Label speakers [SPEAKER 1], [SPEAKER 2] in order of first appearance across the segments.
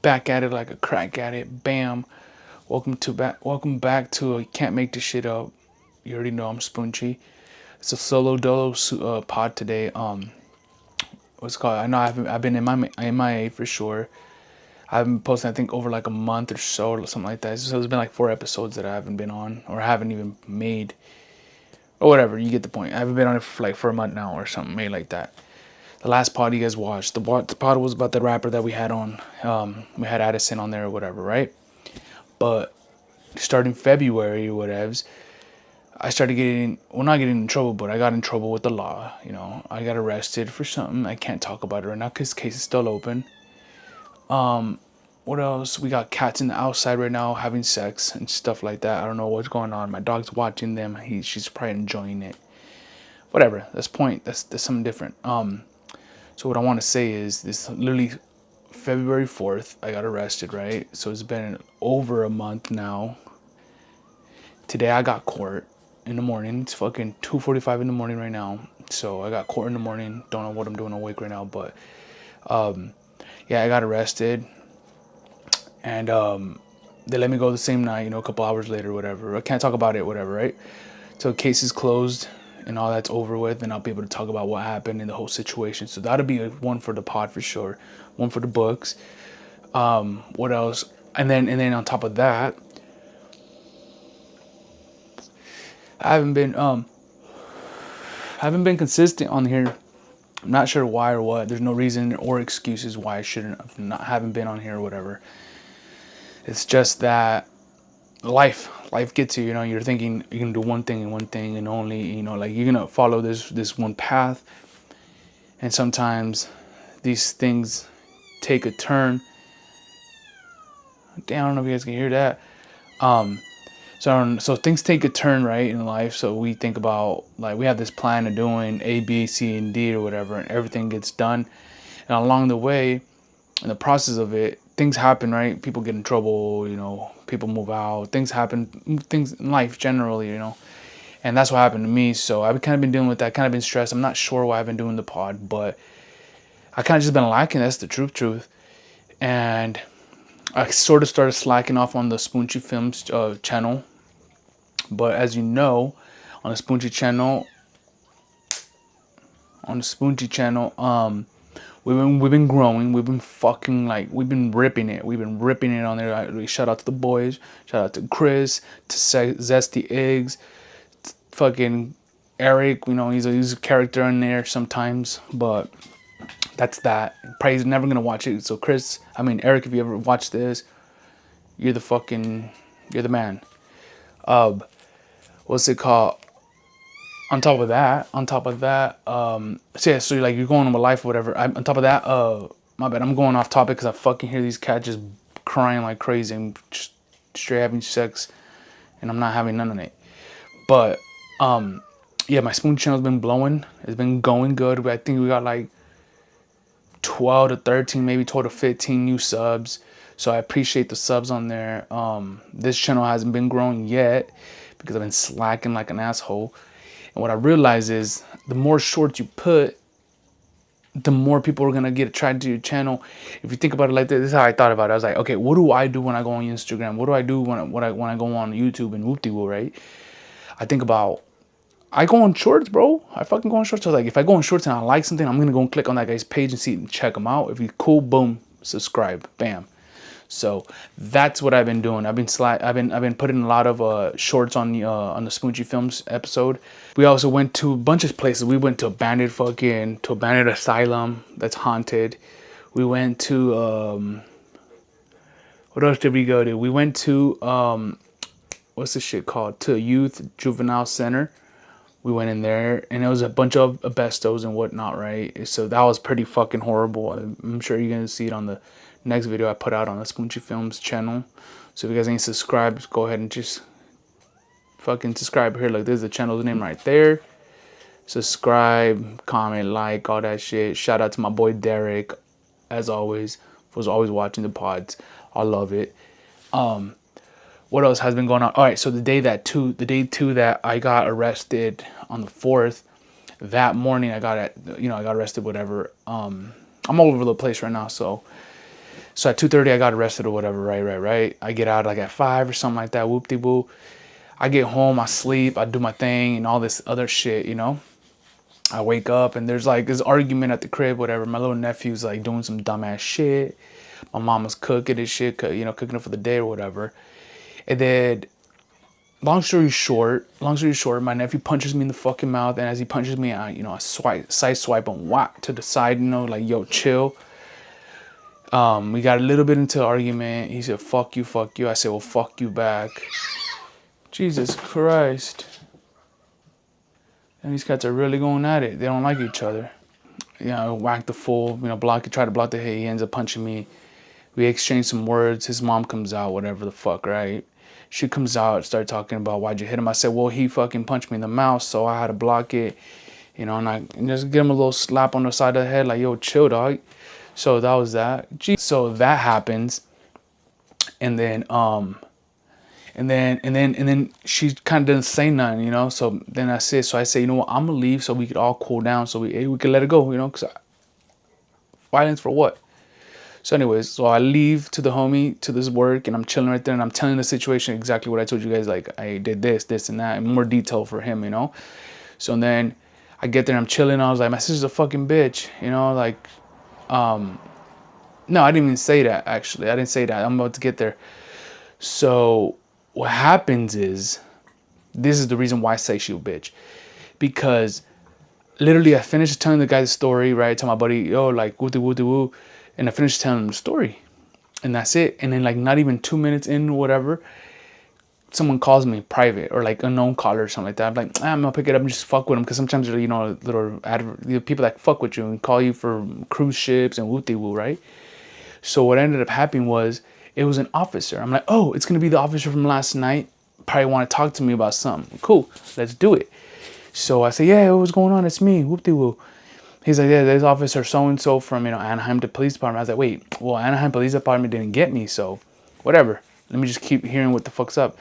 [SPEAKER 1] back at it like a crack at it. Bam. Welcome back to Can't Make This Shit Up. You already know I'm Spoonchy. It's a solo dolo pod today. What's it called? I know I've been in my MIA for sure. I haven't posted I think over like a month or so or something like that. So there's been like 4 episodes that I haven't been on or haven't even made or whatever. You get the point. I haven't been on it for a month now or something made like that. The last pod you guys watched, the pod was about the rapper that we had on. We had Addison on there or whatever, right? But starting February or whatevs, I started not getting in trouble, but I got in trouble with the law. You know, I got arrested for something. I can't talk about it right now because the case is still open. What else? We got cats in the outside right now having sex and stuff like that. I don't know what's going on. My dog's watching them. She's probably enjoying it. Whatever. That's something different. So what I want to say is this literally February 4th, I got arrested, right? So it's been over a month now. Today I got court in the morning. It's fucking 2:45 in the morning right now. So I got court in the morning. Don't know what I'm doing awake right now, but yeah, I got arrested. And they let me go the same night, you know, a couple hours later, whatever. I can't talk about it, whatever, right? So case is closed and all that's over with, and I'll be able to talk about what happened in the whole situation. So that'll be one for the pod for sure, one for the books. What else? And then on top of that, I haven't been consistent on here. I'm not sure why or what. There's no reason or excuses why I haven't been on here or whatever. It's just that life gets you. You know, you're thinking you're gonna do one thing and only, you know, like you're gonna follow this one path, and sometimes these things take a turn. Damn, I don't know if you guys can hear that. So things take a turn, right, in life. So we think about, like, we have this plan of doing A, B, C, and D or whatever, and everything gets done. And along the way, in the process of it, things happen, right? People get in trouble, you know, people move out, things happen, things in life generally, you know. And that's what happened to me. So I've kind of been dealing with that, kind of been stressed. I'm not sure why I've been doing the pod, but I kind of just been lacking. That's the truth. And I sort of started slacking off on the Spoonchy Films channel. But as you know, on the Spoonchy channel, we've been growing. We've been fucking, like, we've been ripping it. We've been ripping it on there. Shout out to the boys. Shout out to Chris, to Zesty Eggs, fucking Eric. You know, he's a character in there sometimes, but that's that. Probably he's never gonna watch it. So Eric, if you ever watch this, you're the man. What's it called? On top of that, so like you're going on with life or whatever. On top of that, my bad, I'm going off topic because I fucking hear these cats just crying like crazy and just straight having sex, and I'm not having none of it. But yeah, my Spoon channel's been blowing. It's been going good. I think we got like 12 to 13, maybe 12 to 15 new subs. So I appreciate the subs on there. This channel hasn't been growing yet because I've been slacking like an asshole. And what I realize is the more shorts you put, the more people are gonna get attracted to your channel. If you think about it like this is how I thought about it. I was like, okay, what do I do when I go on Instagram? What do I do when I go on YouTube and whoop-de-woo, right? I go on shorts, bro. I fucking go on shorts. So like, if I go on shorts and I like something, I'm gonna go and click on that guy's page and see and check him out. If he's cool, boom, subscribe, bam. So that's what I've been doing. I've been putting a lot of shorts on the Spoonchy Films episode. We also went to a bunch of places. We went to abandoned asylum that's haunted. We went to what else did we go to? We went to what's this shit called? To a youth juvenile center. We went in there and it was a bunch of asbestos and whatnot, right? So that was pretty fucking horrible. I'm sure you're gonna see it on the next video I put out on the Spoonchy Films channel. So if you guys ain't subscribed, go ahead and just fucking subscribe here. Like, there's the channel's name right there. Subscribe, comment, like, all that shit. Shout out to my boy Derek, as always, was always watching the pods. I love it. What else has been going on? All right, so the day two that I got arrested on the 4th, that morning I got arrested, whatever. I'm all over the place right now, so So at 2:30 I got arrested or whatever, right. I get out like at 5 or something like that, whoop-de-woo. I get home, I sleep, I do my thing and all this other shit, you know. I wake up and there's like this argument at the crib, whatever. My little nephew's like doing some dumbass shit. My mama's cooking and shit, you know, cooking it for the day or whatever. And then, long story short, my nephew punches me in the fucking mouth, and as he punches me, I, you know, I side swipe him, whack to the side, you know, like, yo, chill. We got a little bit into an argument. He said, fuck you, fuck you. I said, well, fuck you back. Jesus Christ. And these cats are really going at it. They don't like each other. You know, whack the fool, you know, try to block the hit. He ends up punching me. We exchange some words. His mom comes out, whatever the fuck, right? She comes out, start talking about why'd you hit him. I said, well, he fucking punched me in the mouth, so I had to block it. You know, and just give him a little slap on the side of the head, like, yo, chill, dog. So that was that. So that happens. And then and then she kind of doesn't say nothing, you know. So then I say, you know what, I'm gonna leave so we could all cool down, so we could let it go, you know, because violence for what? So anyways, so I leave to the homie, to this work, and I'm chilling right there, and I'm telling the situation exactly what I told you guys, like, I did this, and that, in more detail for him, you know? So then I get there, I'm chilling, I was like, my sister's a fucking bitch, you know, like, no, I didn't even say that, actually. I didn't say that. I'm about to get there. So what happens is, this is the reason why I say she a bitch. Because literally I finished telling the guy the story, right? Tell my buddy, yo, like, woo. And I finished telling him the story. And that's it. And then, like, not even 2 minutes in or whatever, someone calls me private, or like a known caller or something like that. I'm like, I'm gonna pick it up and just fuck with them, because sometimes there's, you know, people that fuck with you and call you for cruise ships and woo, right? So what ended up happening was, it was an officer. I'm like, oh, it's gonna be the officer from last night. Probably want to talk to me about something. Cool, let's do it. So I say, yeah, what's going on? It's me, woo. He's like, yeah, there's officer so-and-so from, you know, Anaheim to police department. I was like, wait, well, Anaheim police department didn't get me, so whatever. Let me just keep hearing what the fuck's up.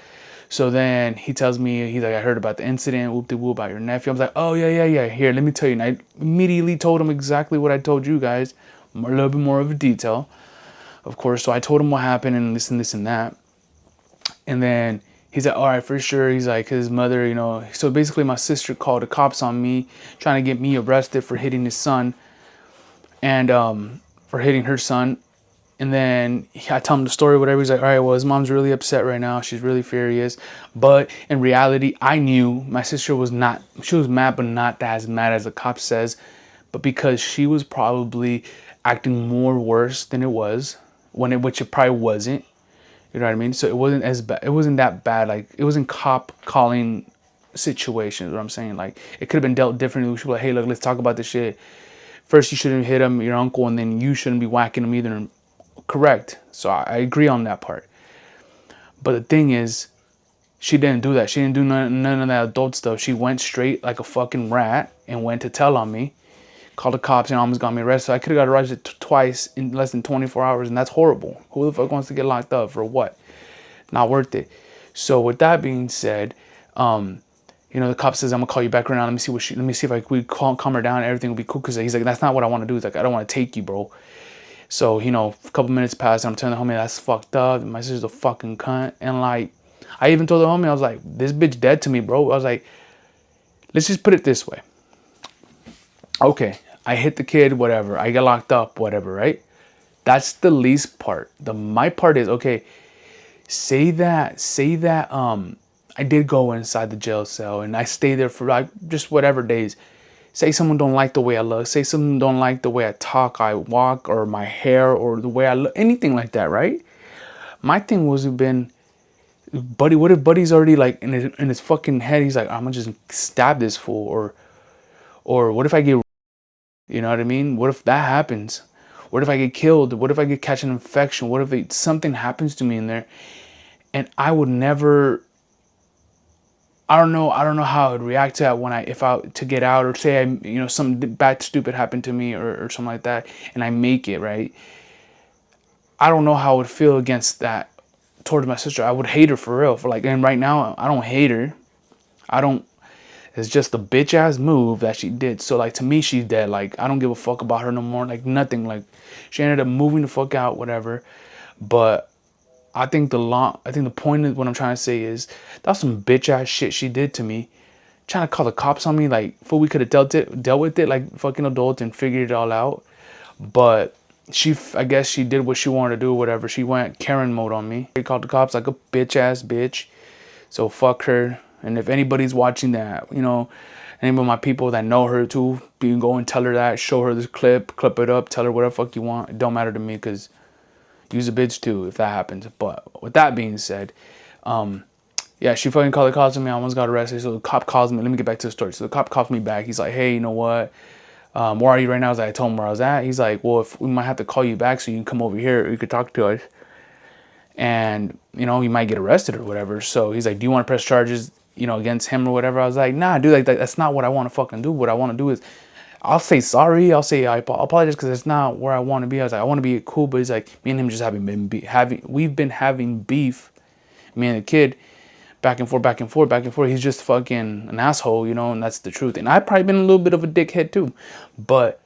[SPEAKER 1] So then he tells me, he's like, I heard about the incident, whoop-de-woo, about your nephew. I was like, oh, yeah. Here, let me tell you. And I immediately told him exactly what I told you guys, a little bit more of a detail, of course. So I told him what happened and this and that. And then he's like, all right, for sure. He's like, his mother, you know. So basically my sister called the cops on me, trying to get me arrested for hitting his son, and for hitting her son. And then I tell him the story, whatever. He's like, all right, well, his mom's really upset right now. She's really furious. But in reality, I knew my sister was not, she was mad, but not as mad as the cop says. But because she was probably acting more worse than it was, which it probably wasn't. You know what I mean? So it wasn't as bad. It wasn't that bad. Like, it wasn't cop calling situations. What I'm saying, like, it could have been dealt differently. We should be like, hey, look, let's talk about this shit. First, you shouldn't hit him, your uncle, and then you shouldn't be whacking him either. Correct. So I agree on that part. But the thing is, she didn't do that. She didn't do none of that adult stuff. She went straight like a fucking rat and went to tell on me. Called the cops and almost got me arrested. So I could have got arrested twice in less than 24 hours, and that's horrible. Who the fuck wants to get locked up for what? Not worth it. So with that being said, you know, the cop says, I'm gonna call you back right now. Let me see if we calm her down and everything will be cool. Cause he's like, that's not what I want to do. He's like, I don't want to take you, bro. So, you know, a couple minutes passed and I'm telling the homie, that's fucked up. My sister's a fucking cunt. And like, I even told the homie, I was like, this bitch dead to me, bro. I was like, let's just put it this way. Okay, I hit the kid, whatever. I get locked up, whatever, right? That's the least part. My part is, okay, say that I did go inside the jail cell and I stayed there for like just whatever days. Say someone don't like the way I look. Say someone don't like the way I talk, I walk, or my hair, or the way I look, anything like that, right? My thing was been, buddy, what if buddy's already like in his fucking head, he's like, I'm gonna just stab this fool, or what if I get, you know what I mean? What if that happens? What if I get killed? What if I get catch an infection? What if something happens to me in there? And I would never, I don't know how I would react to that if I to get out, or say something bad, stupid happened to me, or something like that, and I make it, right? I don't know how I would feel against that towards my sister. I would hate her for real, and right now I don't hate her. I don't. It's just a bitch ass move that she did. So like to me, she's dead. Like I don't give a fuck about her no more. Like nothing. Like she ended up moving the fuck out, whatever. But I think the point of what I'm trying to say is that's some bitch ass shit she did to me. Trying to call the cops on me, like, before we could have dealt with it like fucking adults and figured it all out. But I guess she did what she wanted to do, or whatever. She went Karen mode on me. She called the cops like a bitch ass bitch. So fuck her. And if anybody's watching that, you know, any of my people that know her too, you can go and tell her that, show her this clip it up, tell her whatever the fuck you want. It don't matter to me, because use a bitch too if that happens. But with that being said, yeah, she fucking called the cops on me. I almost got arrested. So the cop calls me. Let me get back to the story. So the cop calls me back. He's like, hey, you know what? Where are you right now? I told him where I was at. He's like, well, if we might have to call you back so you can come over here, or you could talk to us. And, you know, you might get arrested or whatever. So he's like, do you want to press charges, you know, against him or whatever? I was like, nah, dude, like that's not what I want to fucking do. What I want to do is, I'll say sorry. I'll say I apologize because it's not where I want to be. I was like, I want to be cool, but he's like, me and him just we've been having beef, me and the kid, back and forth, back and forth, back and forth. He's just fucking an asshole, you know, and that's the truth. And I've probably been a little bit of a dickhead too, but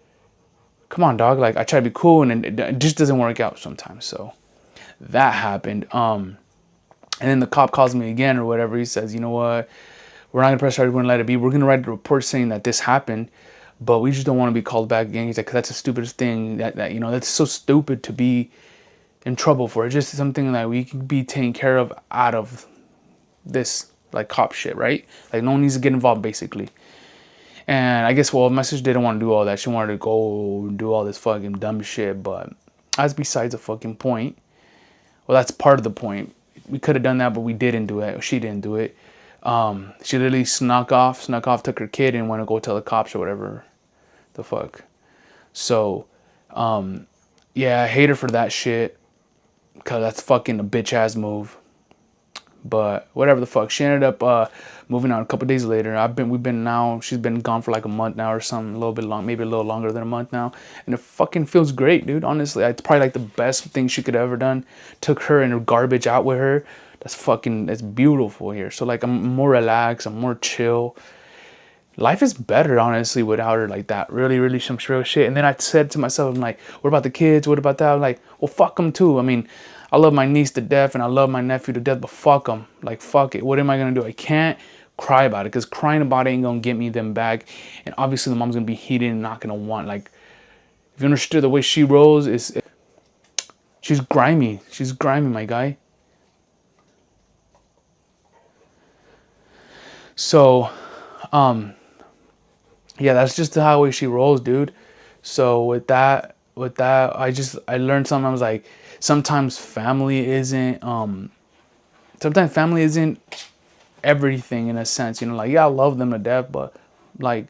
[SPEAKER 1] come on, dog. Like I try to be cool, and it just doesn't work out sometimes. So that happened. And then the cop calls me again or whatever. He says, you know what? We're not gonna press charges. We're gonna let it be. We're gonna write a report saying that this happened, but we just don't want to be called back again. He's like, 'cause that's the stupidest thing that you know, that's so stupid to be in trouble for. It's just something that we can be taken care of out of this like cop shit, right? Like no one needs to get involved basically. And I guess, well, my sister didn't want to do all that. She wanted to go and do all this fucking dumb shit, but that's besides the fucking point. Well, that's part of the point. We could have done that, but we didn't do it. She didn't do it. She literally snuck off, took her kid and went to go tell the cops or whatever the fuck. So, yeah, I hate her for that shit, because that's fucking a bitch ass move. But whatever the fuck, she ended up moving out a couple days later. She's been gone for like a month now or something, a little bit long, maybe a little longer than a month now, and it fucking feels great, dude. Honestly, it's probably like the best thing she could have ever done. Took her and her garbage out with her. That's beautiful here. So like I'm more relaxed, I'm more chill. Life is better, honestly, without her like that. Really, really some real shit. And then I said to myself, I'm like, what about the kids? What about that? I'm like, well, fuck them too. I mean, I love my niece to death and I love my nephew to death, but fuck them. Like, fuck it. What am I going to do? I can't cry about it, because crying about it ain't going to get me them back. And obviously the mom's going to be heated and not going to want, like, if you understood the way she rolls, she's grimy. She's grimy, my guy. So, yeah, that's just the way she rolls, dude. So with that, I learned something. I was like, sometimes family isn't everything in a sense, you know, like, yeah, I love them to death, but like,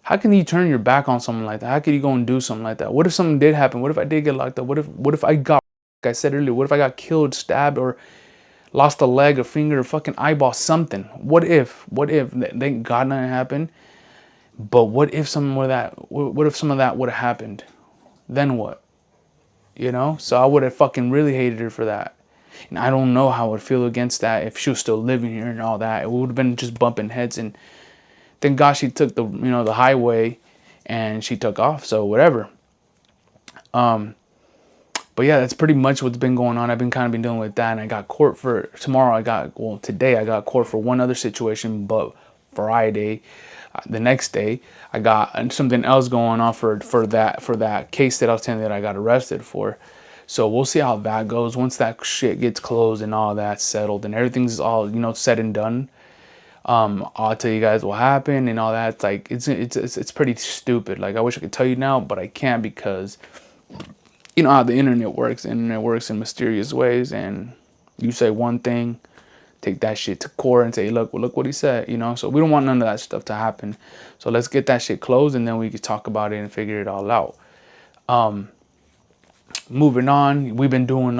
[SPEAKER 1] how can you turn your back on someone like that? How could you go and do something like that? What if something did happen? What if I did get locked up? What if I got, like I said earlier, what if I got killed, stabbed, or lost a leg, a finger, a fucking eyeball, something? What if? Thank God nothing happened. But what if some of that would have happened? Then what? You know? So I would have fucking really hated her for that. And I don't know how I would feel against that if she was still living here and all that. It would have been just bumping heads. And thank God she took the highway and she took off. So whatever. But yeah, that's pretty much what's been going on. I've been dealing with that, and I got court for tomorrow. Today I got court for one other situation, but Friday, the next day, I got something else going on for that case that I was telling you that I got arrested for. So we'll see how that goes once that shit gets closed and all that settled and everything's all, you know, said and done. I'll tell you guys what happened and all that. Like it's pretty stupid. Like I wish I could tell you now, but I can't, because you know how the internet works. The internet works in mysterious ways, and you say one thing, take that shit to court and say, look what he said, you know. So we don't want none of that stuff to happen. So let's get that shit closed, and then we can talk about it and figure it all out. Moving on, we've been doing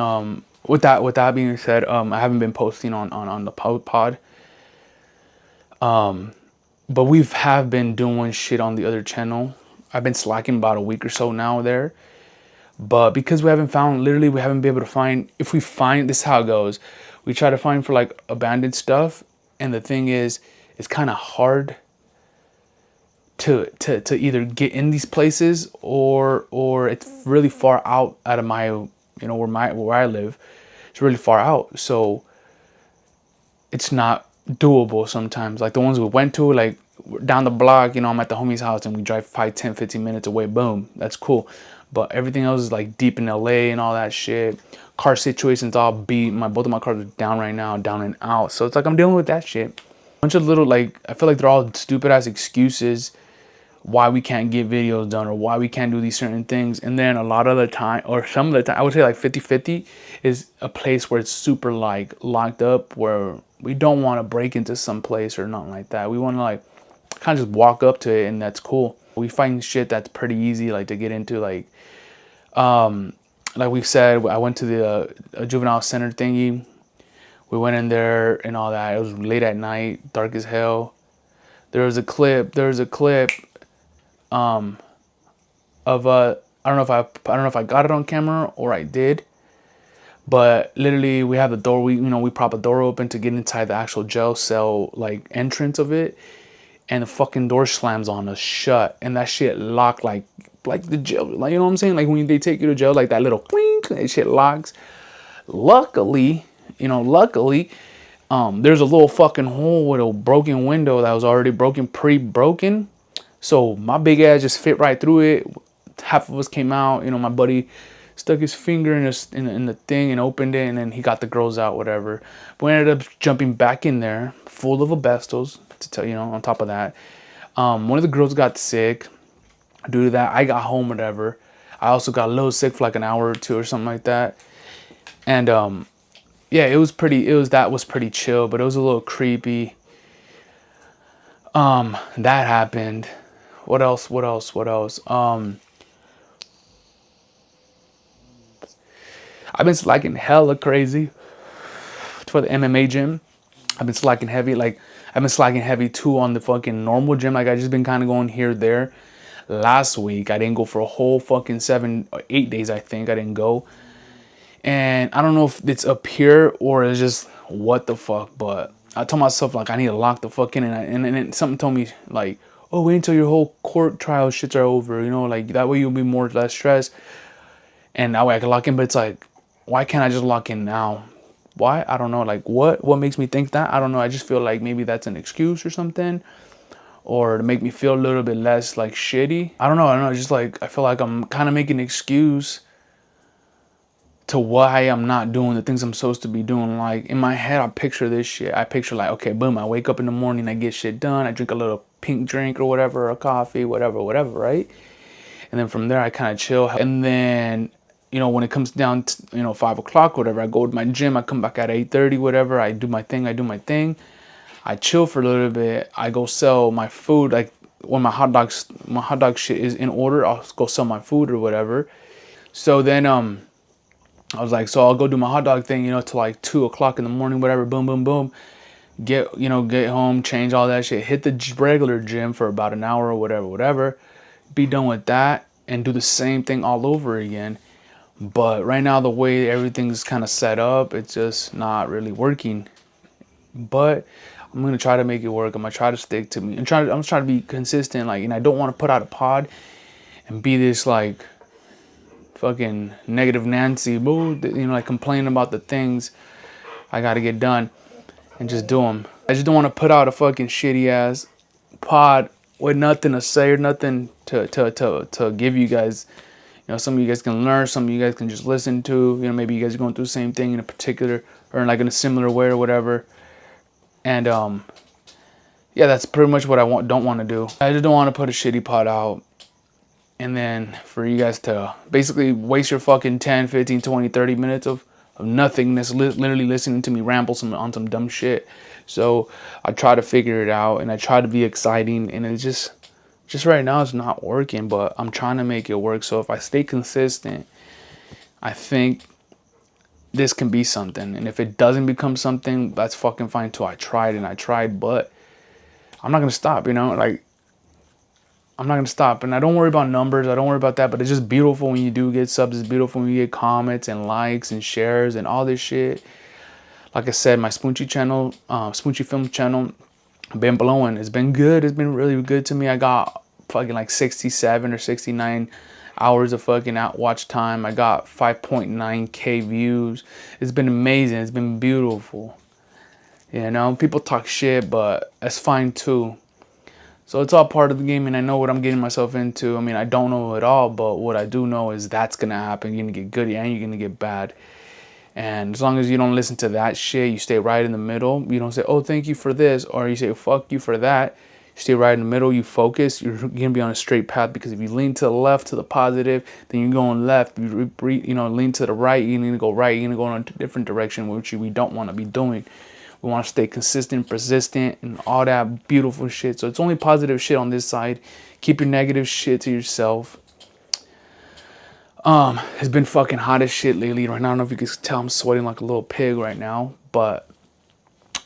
[SPEAKER 1] with that being said, I haven't been posting on the pod. But have been doing shit on the other channel. I've been slacking about a week or so now there. But because we haven't been able to find, if we find, this is how it goes. We try to find for like abandoned stuff. And the thing is, it's kind of hard to either get in these places, or it's really far out of my, where I live. It's really far out, so it's not doable sometimes. Like the ones we went to, like down the block, I'm at the homie's house and we drive 5, 10, 15 minutes away, boom, that's cool. But everything else is like deep in LA and all that shit. Car situation's all beat. Both of my cars are down right now, down and out. So it's like I'm dealing with that shit. Bunch of little, like, I feel like they're all stupid ass excuses why we can't get videos done or why we can't do these certain things. And then a lot of the time, or some of the time, I would say like 50-50 is a place where it's super like locked up, where we don't want to break into some place or nothing like that. We want to like kind of just walk up to it, and that's cool. We find shit that's pretty easy, like to get into, like we said, I went to the juvenile center thingy. We went in there and all that. It was late at night, dark as hell. There was a clip of I don't know if I got it on camera or I did, but literally we have the door, we prop a door open to get inside the actual jail cell like entrance of it, and the fucking door slams on us shut, and that shit locked like the jail, like, you know what I'm saying, like when they take you to jail, like that little clink, that shit locks. Luckily, there's a little fucking hole with a broken window that was already pre-broken. So my big ass just fit right through it. Half of us came out. My buddy stuck his finger in the thing and opened it, and then he got the girls out, whatever. But we ended up jumping back in there, full of asbestos, to tell on top of that. One of the girls got sick. Due to that, I got home, whatever. I also got a little sick for like an hour or two or something like that. And yeah, that was pretty chill, but it was a little creepy. That happened. What else? I've been slacking hella crazy for the MMA gym. I've been slacking heavy. Like, I've been slacking heavy too on the fucking normal gym. Like, I just been kind of going here, there. Last week, I didn't go for a whole fucking 7 or 8 days, I think. I didn't go. And I don't know if it's up here or it's just what the fuck, but I told myself, like, I need to lock the fuck in. And then something told me, like, oh, wait until your whole court trial shits are over, like, that way you'll be less stressed. And that way I can lock in. But it's like, why can't I just lock in now? Why? I don't know. Like, what makes me think that? I don't know. I just feel like maybe that's an excuse or something, or to make me feel a little bit less like shitty. I don't know. Just like, I feel like I'm kind of making an excuse to why I'm not doing the things I'm supposed to be doing. Like, in my head, I picture this shit. I picture like, okay, boom, I wake up in the morning, I get shit done. I drink a little pink drink or whatever, or coffee, whatever, right? And then from there, I kind of chill. And then, when it comes down to, 5 o'clock, whatever, I go to my gym. I come back at 8:30, whatever. I do my thing. I chill for a little bit. I go sell my food. Like, when my hot dog shit is in order, I'll go sell my food or whatever. So then, I was like, so I'll go do my hot dog thing, till like 2 o'clock in the morning, whatever, boom, boom, boom. Get home, change all that shit, hit the regular gym for about an hour or whatever. Be done with that and do the same thing all over again. But right now, the way everything's kind of set up, it's just not really working. But I'm going to try to make it work. I'm going to try to stick to me. I'm trying to be consistent. Like, and I don't want to put out a pod and be this like fucking negative Nancy, like complaining about the things I got to get done and just do them. I just don't want to put out a fucking shitty ass pod with nothing to say or nothing to give you guys. Some of you guys can learn, some of you guys can just listen to. Maybe you guys are going through the same thing in a particular, or like in a similar way or whatever. And yeah, that's pretty much what I don't want to do. I just don't want to put a shitty pod out and then for you guys to basically waste your fucking 10, 15, 20, 30 minutes of nothingness, literally listening to me ramble on some dumb shit. So I try to figure it out, and I try to be exciting, and it's just right now it's not working, but I'm trying to make it work. So if I stay consistent, I think this can be something. And if it doesn't become something, that's fucking fine too. I tried, but I'm not going to stop, like, I'm not going to stop. And I don't worry about numbers. I don't worry about that, but it's just beautiful when you do get subs. It's beautiful when you get comments and likes and shares and all this shit. Like I said, my Spoonchy channel, Spoonchy Film channel, been blowing. It's been good. It's been really good to me. I got fucking like 67 or 69 hours of fucking watch time. I got 5.9K views. It's been amazing. It's been beautiful. You know, people talk shit, but that's fine too. So it's all part of the game, and I know what I'm getting myself into. I mean, I don't know it all, but what I do know is that's gonna happen. You're gonna get good and you're gonna get bad. And as long as you don't listen to that shit, you stay right in the middle. You don't say, oh, thank you for this, or you say, fuck you for that. You stay right in the middle, you focus, you're gonna be on a straight path, because if you lean to the left, to the positive, then you're going left. You lean to the right, you're gonna go right, you're gonna go in a different direction, which we don't want to be doing. We want to stay consistent, persistent, and all that beautiful shit. So it's only positive shit on this side. Keep your negative shit to yourself. It's been fucking hot as shit lately. Right now, I don't know if you can tell, I'm sweating like a little pig right now. But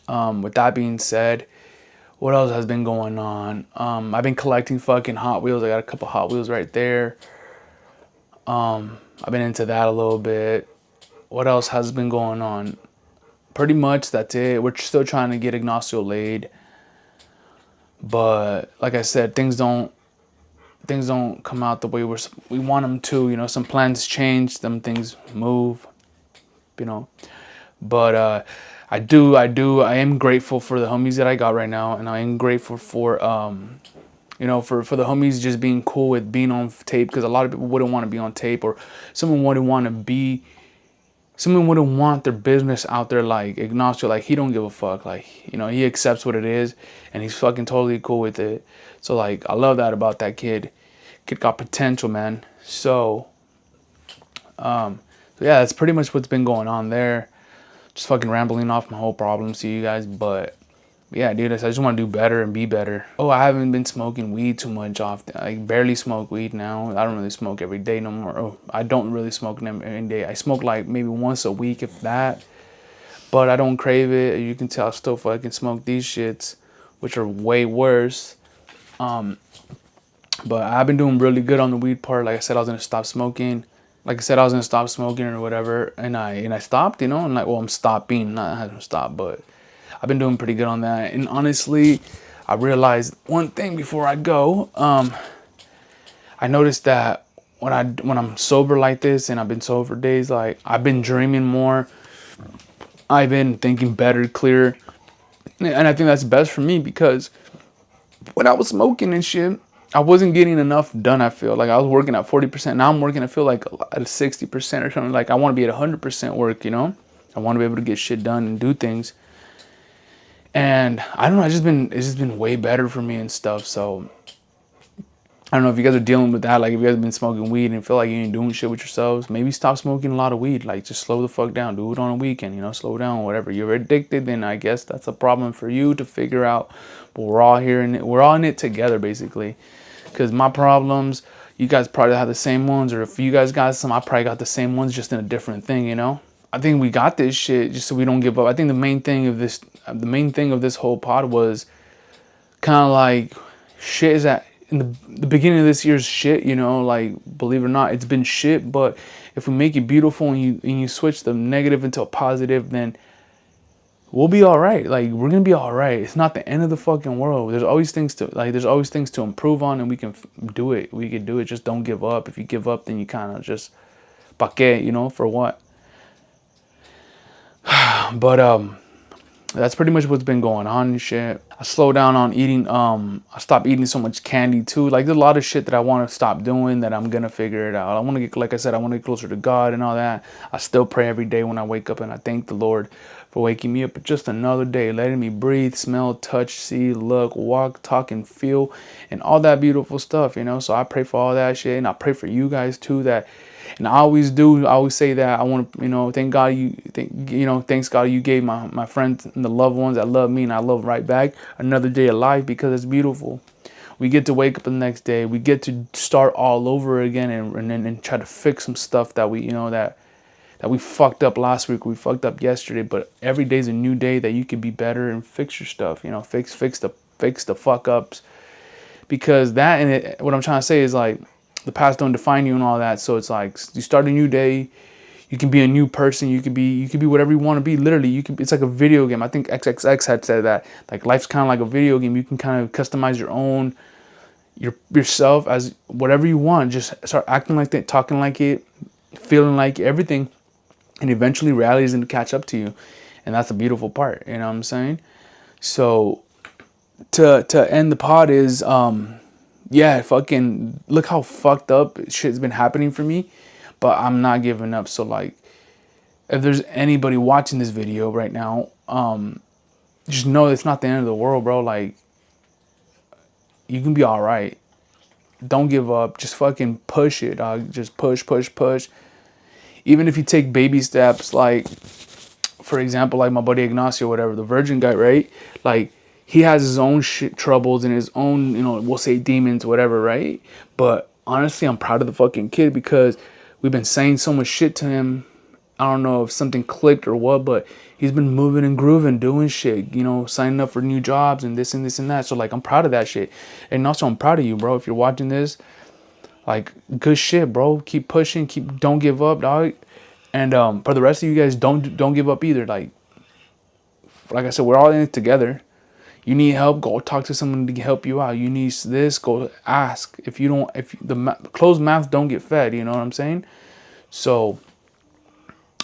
[SPEAKER 1] with that being said, what else has been going on? I've been collecting fucking Hot Wheels. I got a couple Hot Wheels right there. I've been into that a little bit. What else has been going on? Pretty much that's it. We're still trying to get Ignacio laid, but like I said, things don't come out the way we want them to. You know, some plans change, some things move. You know, but I am grateful for the homies that I got right now, and I am grateful for you know, for the homies just being cool with being on tape, because a lot of people wouldn't want to be on tape, or someone wouldn't want their business out there like Ignacio. Like, he don't give a fuck. Like, you know, he accepts what it is, and he's fucking totally cool with it. So, like, I love that about that kid. Kid got potential, man. So yeah, that's pretty much what's been going on there. Just fucking rambling off my whole problems to you guys, but yeah, dude, I just want to do better and be better. Oh, I haven't been smoking weed too much often. I barely smoke weed now. I don't really smoke every day no more. Oh, I don't really smoke every day. I smoke like maybe once a week, if that. But I don't crave it. You can tell I still fucking smoke these shits, which are way worse. But I've been doing really good on the weed part. Like I said, I was gonna stop smoking. Or whatever, and I stopped. You know, and like, well, I'm stopping. Not I haven't stopped, but I've been doing pretty good on that. And honestly, I realized one thing before I go. I noticed that when I'm sober like this, and I've been sober for days, like, I've been dreaming more. I've been thinking better, clearer. And I think that's best for me, because when I was smoking and shit, I wasn't getting enough done. I feel like I was working at 40%. Now I'm working, I feel like, at a 60% or something. Like, I want to be at 100% work, you know? I want to be able to get shit done and do things. And I don't know, it's just been way better for me and stuff. So I don't know if you guys are dealing with that. Like, if you guys have been smoking weed and feel like you ain't doing shit with yourselves, maybe stop smoking a lot of weed. Like, just slow the fuck down. Do it on a weekend, you know, slow down, whatever. You're addicted, then I guess that's a problem for you to figure out. But we're all here in it. We're all in it together, basically. Because my problems, you guys probably have the same ones. Or if you guys got some, I probably got the same ones, just in a different thing, you know? I think we got this shit just so we don't give up. I think the main thing of this whole pod was kind of like, shit is that in the beginning of this year's shit, you know, like, believe it or not, it's been shit. But if we make it beautiful and you switch the negative into a positive, then we'll be all right. Like, we're gonna be all right. It's not the end of the fucking world. There's always things to improve on, and we can do it. We can do it. Just don't give up. If you give up, then you kind of just, pa qué, you know, for what? But that's pretty much what's been going on and shit. I slowed down on eating. I stopped eating so much candy too. Like, there's a lot of shit that I want to stop doing, that I'm gonna figure it out. I want to get, like I said, I want to get closer to God and all that. I still pray every day when I wake up, and I thank the Lord for waking me up just another day, letting me breathe, smell, touch, see, look, walk, talk, and feel, and all that beautiful stuff, you know. So I pray for all that shit, and I pray for you guys too. And I always do. I always say that I want to, you know, thanks God you gave my friends and the loved ones that love me and I love right back another day of life, because it's beautiful. We get to wake up the next day. We get to start all over again, and try to fix some stuff that we, you know, that we fucked up last week, we fucked up yesterday. But every day's a new day that you can be better and fix your stuff. You know, fix the fuck ups, because what I'm trying to say is, like, the past don't define you and all that. So it's like, you start a new day. You can be a new person. You can be whatever you want to be. Literally, it's like a video game. I think XXX had said that. Like, life's kind of like a video game. You can kind of customize your own yourself as whatever you want. Just start acting like that, talking like it, feeling like everything, and eventually reality is going to catch up to you, and that's a beautiful part. You know what I'm saying? So to end the pod is yeah, fucking look how fucked up shit's been happening for me, but I'm not giving up. So like, if there's anybody watching this video right now, just know it's not the end of the world, bro. Like, you can be all right. Don't give up. Just fucking push it, dog. Just push, push, push. Even if you take baby steps, like, for example, like my buddy Ignacio, whatever, the virgin guy, right? Like, he has his own shit troubles and his own, you know, we'll say demons, whatever, right? But honestly, I'm proud of the fucking kid because we've been saying so much shit to him. I don't know if something clicked or what, but he's been moving and grooving, doing shit, you know, signing up for new jobs and this and this and that. So like, I'm proud of that shit. And also, I'm proud of you, bro. If you're watching this, like, good shit, bro. Keep pushing, don't give up, dog. And for the rest of you guys, don't give up either. Like I said, we're all in it together. You need help, go talk to someone to help you out. You need this, go ask. If you don't, if the closed mouths don't get fed, you know what I'm saying? So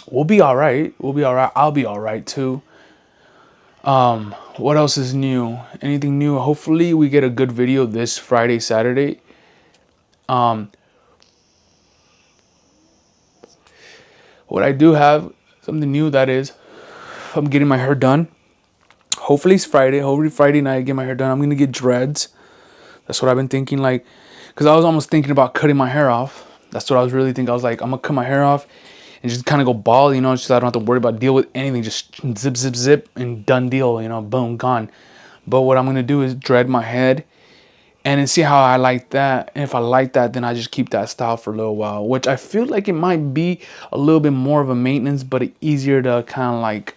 [SPEAKER 1] we'll be all right. We'll be all right. I'll be all right too. What else is new? Anything new? Hopefully we get a good video this Friday, Saturday. What I do have, something new, that is, I'm getting my hair done. Hopefully it's Friday. Hopefully Friday night I get my hair done. I'm going to get dreads. That's what I've been thinking, like, because I was almost thinking about cutting my hair off. That's what I was really thinking. I was like, I'm going to cut my hair off and just kind of go bald, you know, just so I don't have to worry about deal with anything. Just zip, zip, zip, and done deal, you know, boom, gone. But what I'm going to do is dread my head and then see how I like that. And if I like that, then I just keep that style for a little while, which I feel like it might be a little bit more of a maintenance, but easier to kind of like,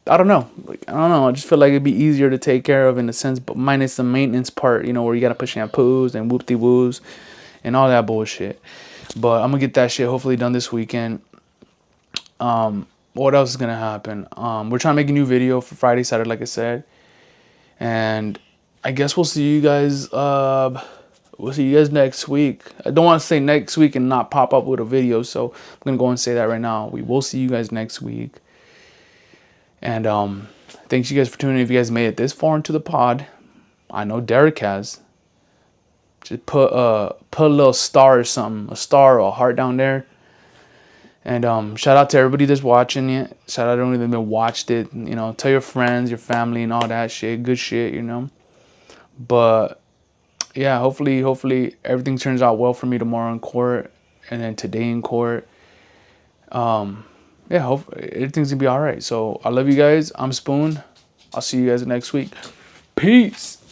[SPEAKER 1] I don't know. Like, I don't know. I just feel like it'd be easier to take care of in a sense, but minus the maintenance part, you know, where you got to put shampoos and whoop-de-woos and all that bullshit. But I'm going to get that shit hopefully done this weekend. What else is going to happen? We're trying to make a new video for Friday, Saturday, like I said. And I guess we'll see you guys. We'll see you guys next week. I don't want to say next week and not pop up with a video, so I'm gonna go and say that right now. We will see you guys next week. And thanks you guys for tuning in. If you guys made it this far into the pod, I know Derek has. Just put a little star or something, a star or a heart down there. And shout out to everybody that's watching it. Shout out to everybody that watched it. You know, tell your friends, your family, and all that shit. Good shit, you know. But yeah, hopefully everything turns out well for me tomorrow in court, and then today in court. Yeah, hopefully everything's gonna be all right. So I love you guys. I'm Spoon. I'll see you guys next week. Peace.